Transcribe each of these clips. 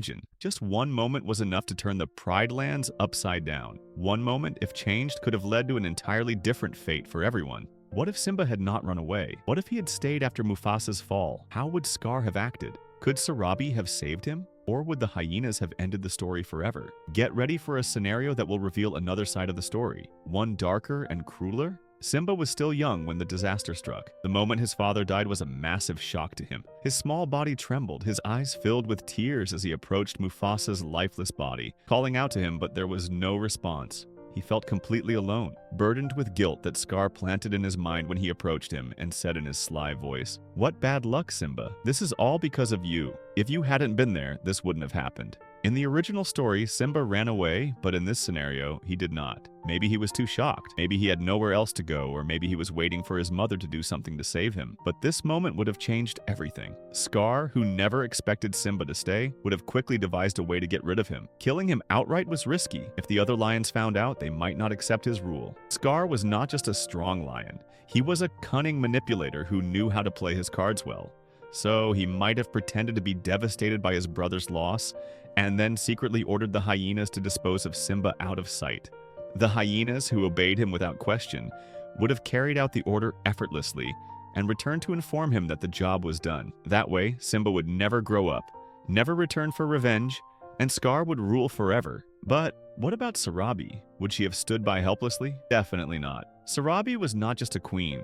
reimagine. Just one moment was enough to turn the Pride Lands upside down. One moment, if changed, could have led to an entirely different fate for everyone. What if Simba had not run away? What if he had stayed after Mufasa's fall? How would Scar have acted? Could Sarabi have saved him? Or would the hyenas have ended the story forever? Get ready for a scenario that will reveal another side of the story, one darker and crueler. Simba was still young when the disaster struck. The moment his father died was a massive shock to him. His small body trembled, his eyes filled with tears as he approached Mufasa's lifeless body, calling out to him, but there was no response. He felt completely alone, burdened with guilt that Scar planted in his mind when he approached him and said in his sly voice, "What bad luck, Simba. This is all because of you. If you hadn't been there, this wouldn't have happened." In the original story, Simba ran away, but in this scenario, he did not. Maybe he was too shocked. Maybe he had nowhere else to go, or maybe he was waiting for his mother to do something to save him. But this moment would have changed everything. Scar, who never expected Simba to stay, would have quickly devised a way to get rid of him. Killing him outright was risky. If the other lions found out, they might not accept his rule. Scar was not just a strong lion. He was a cunning manipulator who knew how to play his cards well. So he might have pretended to be devastated by his brother's loss, and then secretly ordered the hyenas to dispose of Simba out of sight. The hyenas, who obeyed him without question, would have carried out the order effortlessly and returned to inform him that the job was done. That way, Simba would never grow up, never return for revenge, and Scar would rule forever. But what about Sarabi? Would she have stood by helplessly? Definitely not. Sarabi was not just a queen.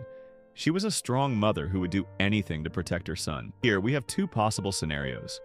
She was a strong mother who would do anything to protect her son. Here, we have two possible scenarios.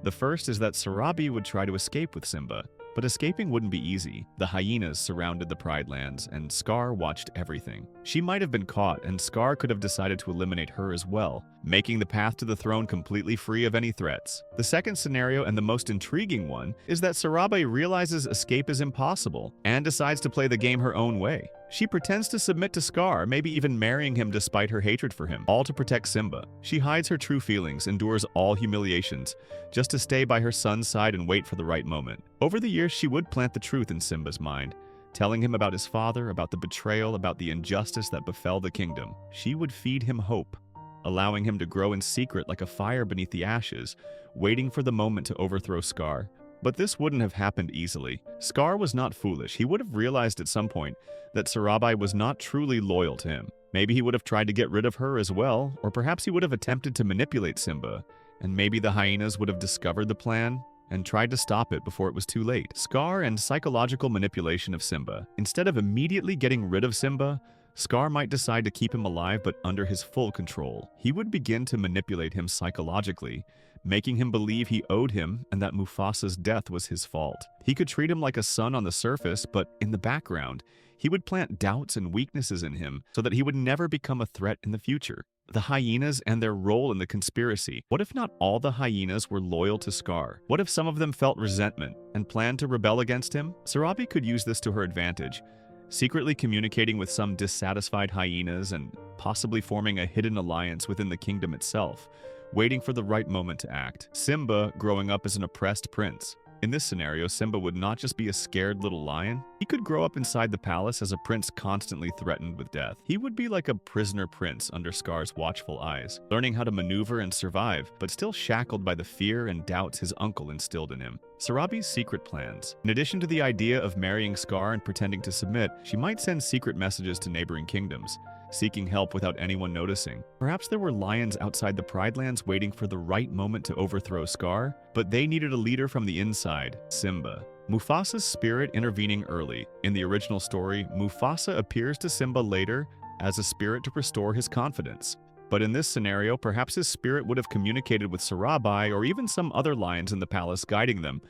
The first is that Sarabi would try to escape with Simba, but escaping wouldn't be easy. The hyenas surrounded the Pride Lands, and Scar watched everything. She might have been caught, and Scar could have decided to eliminate her as well, making the path to the throne completely free of any threats. The second scenario, and the most intriguing one, is that Sarabi realizes escape is impossible and decides to play the game her own way. She pretends to submit to Scar, maybe even marrying him despite her hatred for him, all to protect Simba. She hides her true feelings, endures all humiliations, just to stay by her son's side and wait for the right moment. Over the years, she would plant the truth in Simba's mind, telling him about his father, about the betrayal, about the injustice that befell the kingdom. She would feed him hope, allowing him to grow in secret like a fire beneath the ashes, waiting for the moment to overthrow Scar. But this wouldn't have happened easily. Scar was not foolish. He would have realized at some point that Sarabi was not truly loyal to him. Maybe he would have tried to get rid of her as well, or perhaps he would have attempted to manipulate Simba, and maybe the hyenas would have discovered the plan and tried to stop it before it was too late. Scar and psychological manipulation of Simba. Instead of immediately getting rid of Simba, Scar might decide to keep him alive but under his full control. He would begin to manipulate him psychologically, making him believe he owed him and that Mufasa's death was his fault. He could treat him like a son on the surface, but in the background, he would plant doubts and weaknesses in him so that he would never become a threat in the future. The hyenas and their role in the conspiracy. What if not all the hyenas were loyal to Scar? What if some of them felt resentment and planned to rebel against him? Sarabi could use this to her advantage, secretly communicating with some dissatisfied hyenas and possibly forming a hidden alliance within the kingdom itself, waiting for the right moment to act. Simba growing up as an oppressed prince. In this scenario, Simba would not just be a scared little lion. He could grow up inside the palace as a prince constantly threatened with death. He would be like a prisoner prince under Scar's watchful eyes, learning how to maneuver and survive, but still shackled by the fear and doubts his uncle instilled in him. Sarabi's secret plans. In addition to the idea of marrying Scar and pretending to submit, she might send secret messages to neighboring kingdoms, seeking help without anyone noticing. Perhaps there were lions outside the Pride Lands waiting for the right moment to overthrow Scar, but they needed a leader from the inside, Simba. Mufasa's spirit intervening early. In the original story, Mufasa appears to Simba later as a spirit to restore his confidence. But in this scenario, perhaps his spirit would have communicated with Sarabi or even some other lions in the palace, guiding them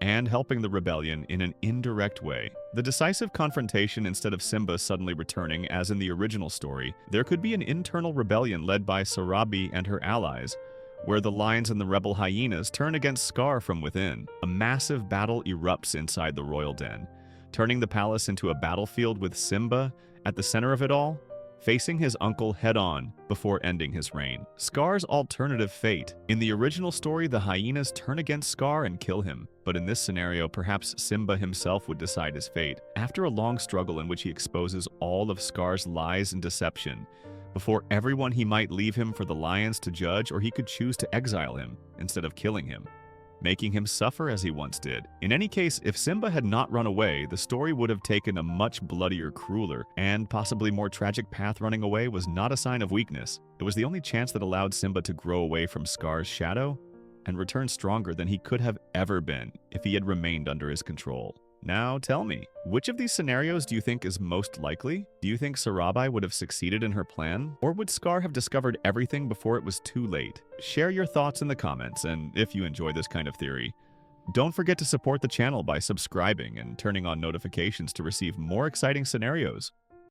and helping the rebellion in an indirect way. The decisive confrontation, instead of Simba suddenly returning as in the original story, there could be an internal rebellion led by Sarabi and her allies, where the lions and the rebel hyenas turn against Scar from within. A massive battle erupts inside the royal den, turning the palace into a battlefield with Simba at the center of it all, facing his uncle head-on before ending his reign. Scar's alternative fate. In the original story, the hyenas turn against Scar and kill him, but in this scenario, perhaps Simba himself would decide his fate. After a long struggle in which he exposes all of Scar's lies and deception, before everyone, he might leave him for the lions to judge, or he could choose to exile him instead of killing him. making him suffer as he once did. In any case, if Simba had not run away, the story would have taken a much bloodier, crueler, and possibly more tragic path. Running away was not a sign of weakness. It was the only chance that allowed Simba to grow away from Scar's shadow and return stronger than he could have ever been if he had remained under his control. Now tell me, which of these scenarios do you think is most likely? Do you think Sarabi would have succeeded in her plan? Or would Scar have discovered everything before it was too late? Share your thoughts in the comments, and if you enjoy this kind of theory, don't forget to support the channel by subscribing and turning on notifications to receive more exciting scenarios.